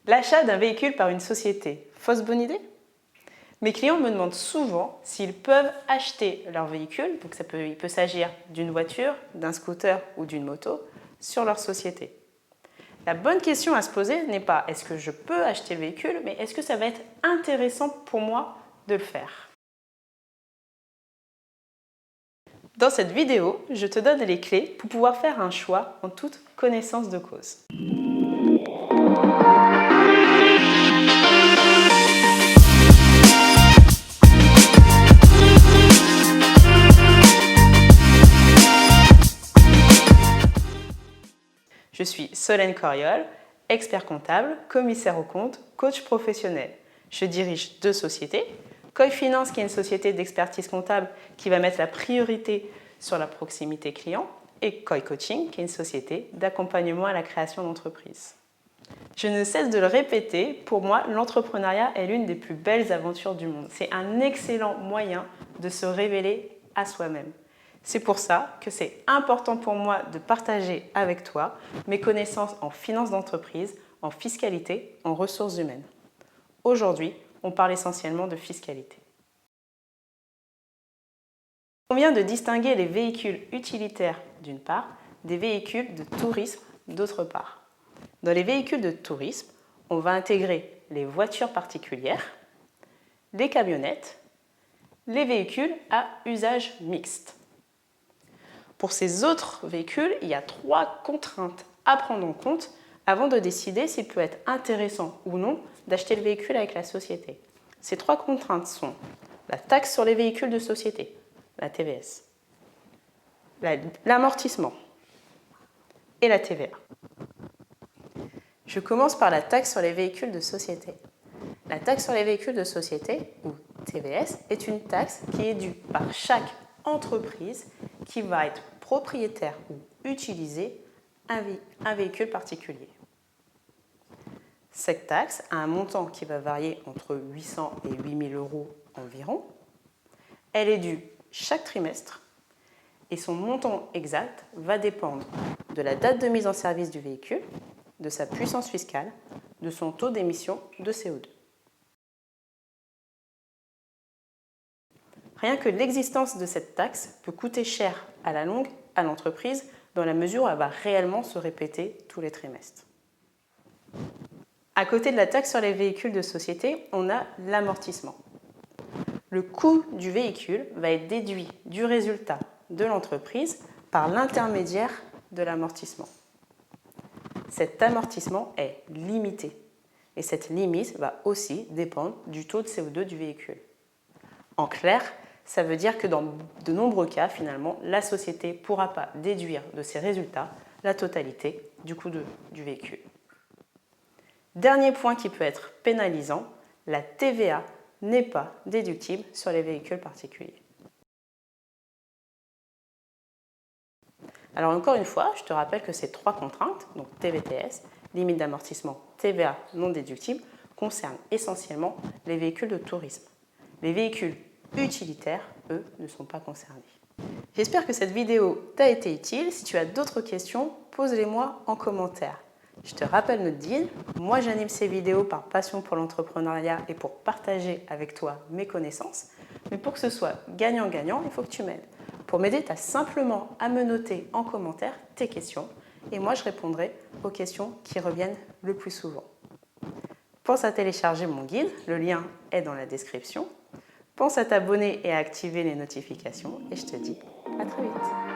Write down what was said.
L'achat d'un véhicule par une société, fausse bonne idée? Mes clients me demandent souvent s'ils peuvent acheter leur véhicule, donc il peut s'agir d'une voiture, d'un scooter ou d'une moto, sur leur société. La bonne question à se poser n'est pas est-ce que je peux acheter le véhicule, mais est-ce que ça va être intéressant pour moi de le faire? Dans cette vidéo, je te donne les clés pour pouvoir faire un choix en toute connaissance de cause. Je suis Solène Coriol, expert comptable, commissaire aux comptes, coach professionnel. Je dirige deux sociétés. Koi Finance, qui est une société d'expertise comptable qui va mettre la priorité sur la proximité client, et Koi Coaching, qui est une société d'accompagnement à la création d'entreprises. Je ne cesse de le répéter, pour moi, l'entrepreneuriat est l'une des plus belles aventures du monde. C'est un excellent moyen de se révéler à soi-même. C'est pour ça que c'est important pour moi de partager avec toi mes connaissances en finance d'entreprise, en fiscalité, en ressources humaines. Aujourd'hui, on parle essentiellement de fiscalité. Il convient de distinguer les véhicules utilitaires d'une part, des véhicules de tourisme d'autre part. Dans les véhicules de tourisme, on va intégrer les voitures particulières, les camionnettes, les véhicules à usage mixte. Pour ces autres véhicules, il y a 3 contraintes à prendre en compte avant de décider s'il peut être intéressant ou non d'acheter le véhicule avec la société. Ces 3 contraintes sont la taxe sur les véhicules de société, la TVS, l'amortissement et la TVA. Je commence par la taxe sur les véhicules de société. La taxe sur les véhicules de société, ou TVS, est une taxe qui est due par chaque entreprise qui va être propriétaire ou utiliser un véhicule particulier. Cette taxe a un montant qui va varier entre 800 et 8 000 € environ. Elle est due chaque trimestre et son montant exact va dépendre de la date de mise en service du véhicule, de sa puissance fiscale, de son taux d'émission de CO2. Rien que l'existence de cette taxe peut coûter cher à la longue à l'entreprise dans la mesure où elle va réellement se répéter tous les trimestres. À côté de la taxe sur les véhicules de société, on a l'amortissement. Le coût du véhicule va être déduit du résultat de l'entreprise par l'intermédiaire de l'amortissement. Cet amortissement est limité et cette limite va aussi dépendre du taux de CO2 du véhicule. En clair, ça veut dire que dans de nombreux cas, finalement, la société ne pourra pas déduire de ses résultats la totalité du coût du véhicule. Dernier point qui peut être pénalisant, la TVA n'est pas déductible sur les véhicules particuliers. Alors encore une fois, je te rappelle que ces 3 contraintes, donc TVTS, limite d'amortissement, TVA non déductible, concernent essentiellement les véhicules de tourisme. Les véhicules utilitaires, eux, ne sont pas concernés. J'espère que cette vidéo t'a été utile. Si tu as d'autres questions, pose-les-moi en commentaire. Je te rappelle notre deal. Moi, j'anime ces vidéos par passion pour l'entrepreneuriat et pour partager avec toi mes connaissances. Mais pour que ce soit gagnant-gagnant, il faut que tu m'aides. Pour m'aider, tu as simplement à me noter en commentaire tes questions et moi, je répondrai aux questions qui reviennent le plus souvent. Pense à télécharger mon guide, le lien est dans la description. Pense à t'abonner et à activer les notifications et je te dis à très vite.